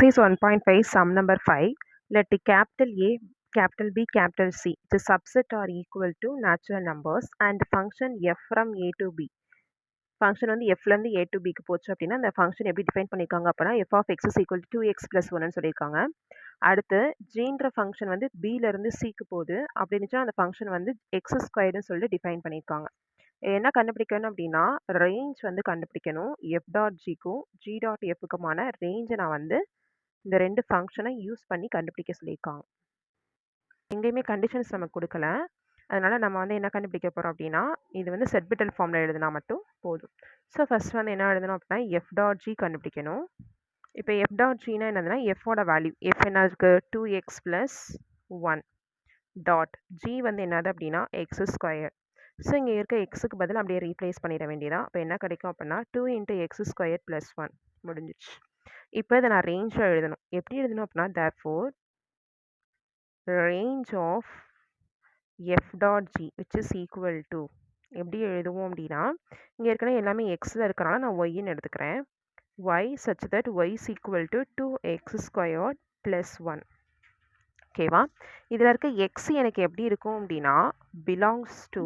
Exercise 1.5 sum number 5. Let the capital A, capital B, capital C, the subset are equal to natural numbers and the function f from A to B. Function வந்து எஃப்லேருந்து A to பிக்கு போச்சு அப்படின்னா அந்த function எப்படி define பண்ணியிருக்காங்க அப்படின்னா f of x is equal to 2x + 1ன்னு சொல்லியிருக்காங்க. அடுத்து ஜீன்ற ஃபங்க்ஷன் வந்து பிலேருந்து சிக்கு போகுது அப்படின்னுச்சா அந்த ஃபங்க்ஷன் வந்து எக்ஸ் ஸ்கொயர்டுன்னு சொல்லிட்டு டிஃபைன் பண்ணியிருக்காங்க. என்ன கண்டுபிடிக்கணும் அப்படின்னா ரேஞ்ச் வந்து கண்டுபிடிக்கணும். எஃப் டாட் ஜிக்கும் ஜி டாட் எஃப்க்குமான ரேஞ்சை நான் வந்து இந்த ரெண்டு ஃபங்க்ஷனை யூஸ் பண்ணி கண்டுபிடிக்க சொல்லியிருக்காங்க. எங்கேயுமே கண்டிஷன்ஸ் நமக்கு கொடுக்கல. அதனால் நம்ம வந்து என்ன கண்டுபிடிக்க போகிறோம் அப்படின்னா இது வந்து செட்பிட்டல் ஃபார்மில் எழுதினா மட்டும் போதும். ஸோ ஃபஸ்ட் வந்து என்ன எழுதணும் அப்படின்னா எஃப் டாட் ஜி கண்டுபிடிக்கணும். இப்போ எஃப் டாட் ஜினா என்னதுன்னா எஃபோட வேல்யூ எஃப் என்ன இருக்குது 2x + 1 டாட் ஜி வந்து என்னது அப்படின்னா எக்ஸ் ஸ்கொயர். ஸோ இங்கே இருக்க எக்ஸுக்கு பதில் அப்படியே ரீப்ளேஸ் பண்ணிட வேண்டியதான். இப்போ என்ன கிடைக்கும் அப்படின்னா 2 × x² + 1 முடிஞ்சிச்சு. இப்போ இதை நான் ரேஞ்சாக எழுதணும். எப்படி எழுதணும் அப்படின்னா therefore range of f dot g which is equal to எப்படி எழுதுவோம் அப்படின்னா இங்கே ஏற்கனவே எல்லாமே எக்ஸில் இருக்கிறனால நான் ஒய்ன்னு எடுத்துக்கிறேன். y such that y is equal to 2x² + 1. ஓகேவா? இதில் இருக்க எக்ஸ் எனக்கு எப்படி இருக்கும் அப்படின்னா belongs to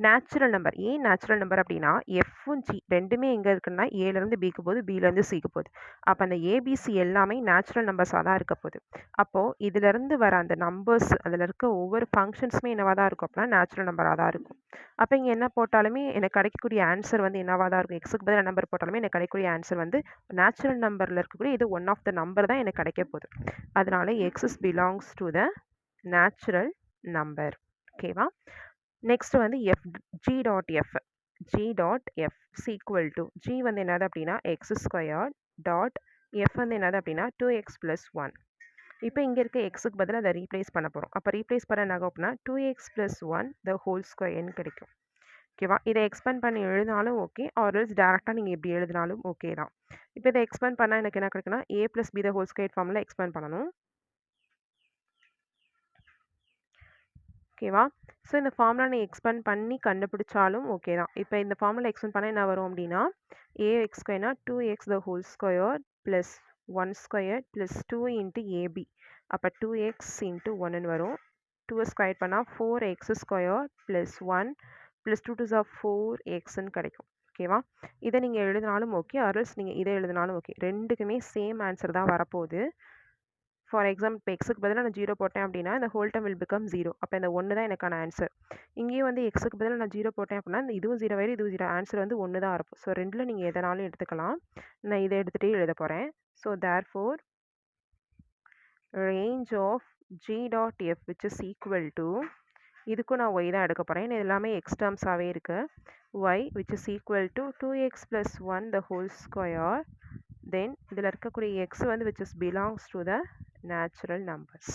நேச்சுரல் நம்பர். ஏன் நேச்சுரல் நம்பர் அப்படின்னா எஃப்பும் ஜி ரெண்டுமே எங்கே இருக்குன்னா ஏலேருந்து பிக்கு போகுது பிலேருந்து சிக்கு போகுது. அப்போ அந்த ஏபிசி எல்லாமே நேச்சுரல் நம்பர்ஸாக தான் இருக்க போகுது. அப்போது இதிலேருந்து வர அந்த நம்பர்ஸ் அதில் இருக்க ஒவ்வொரு ஃபங்க்ஷன்ஸுமே என்னவாக தான் இருக்கும் அப்படின்னா நேச்சுரல் நம்பராக தான் இருக்கும். அப்போ இங்கே என்ன போட்டாலுமே எனக்கு கிடைக்கக்கூடிய ஆன்சர் வந்து என்னவாக தான் இருக்கும். எக்ஸுக்கு பதில் நம்பர் போட்டாலுமே எனக்கு கிடைக்கக்கூடிய ஆன்சர் வந்து நேச்சுரல் நம்பரில் இருக்கக்கூடிய இது ஒன் ஆஃப் த நம்பர் தான் எனக்கு கிடைக்க போகுது. அதனால x belongs to the natural number. ஓகேவா? நெக்ஸ்ட் வந்து f g dot f g dot f is equal to g வந்து என்னது அப்படின்னா x² டாட் எஃப் வந்து என்னது அப்படின்னா 2x + 1. இப்போ இங்கே இருக்க எக்ஸுக்கு பதில் அதை ரீப்ளேஸ் பண்ண போகிறோம். அப்போ ரீப்ளேஸ் பண்ண என்ன ஆகும் அப்படின்னா 2x + 1 த ஹோல் ஸ்கொயர்னு கிடைக்கும். ஓகேவா? இதை எக்ஸ்பேண்ட் பண்ணி எழுதினாலும் ஓகே ஆர்எல்ஸ் டேரெக்டாக நீங்கள் எப்படி எழுதினாலும் ஓகே தான். இப்போ இதை எக்ஸ்பேண்ட் பண்ணால் எனக்கு என்ன கிடைக்குன்னா a + b the whole square ஃபார்மில் எக்ஸ்பேண்ட் பண்ணணும். ஓகேவா? ஸோ இந்த ஃபார்முலா நீ எக்ஸ்பேண்ட் பண்ணி கண்டுபிடிச்சாலும் ஓகே தான். இப்போ இந்த ஃபார்முலா எக்ஸ்பேண்ட் பண்ணால் என்ன வரும் அப்படின்னா ax² 2x the whole square + 1² + 2 × ab. அப்போ 2x × 1ன்னு வரும். 2 ஸ்கொயர் பண்ணால் 4x² + 1 + 2 2 4xன்னு கிடைக்கும். ஓகேவா? இதை நீங்கள் எழுதினாலும் ஓகே ஆர்எல்ஸ் நீங்கள் இதை எழுதினாலும் ஓகே. ரெண்டுக்குமே சேம் ஆன்சர் தான் வரப்போகுது. ஃபார் எக்ஸாம்பிள் இப்போ எக்ஸுக்கு பதிலாக நான் 0 போட்டேன் அப்படின்னா இந்த ஹோல் டைம் வில் பிகம் 0. அப்போ இந்த 1 தான் எனக்கான ஆன்சர். இங்கேயும் வந்து எக்ஸுக்கு பதிலாக நான் 0 போட்டேன் அப்படின்னா இந்த இதுவும் 0 ஆயிரும் இதுவும் 0. ஆன்சர் வந்து 1 தான் இருக்கும். ஸோ ரெண்டில் நீங்கள் எதனாலும் எடுத்துக்கலாம். நான் இதை எடுத்துகிட்டே எழுத போகிறேன். So therefore range of g dot f which is equal to இதுக்கும் நான் y தான் எடுக்க போகிறேன். இது எல்லாமே எக்ஸ் டேர்ம்ஸாகவே இருக்குது. y which is equal to 2x + 1 the whole square. Then இதில் இருக்கக்கூடிய x வந்து which is belongs to the natural numbers.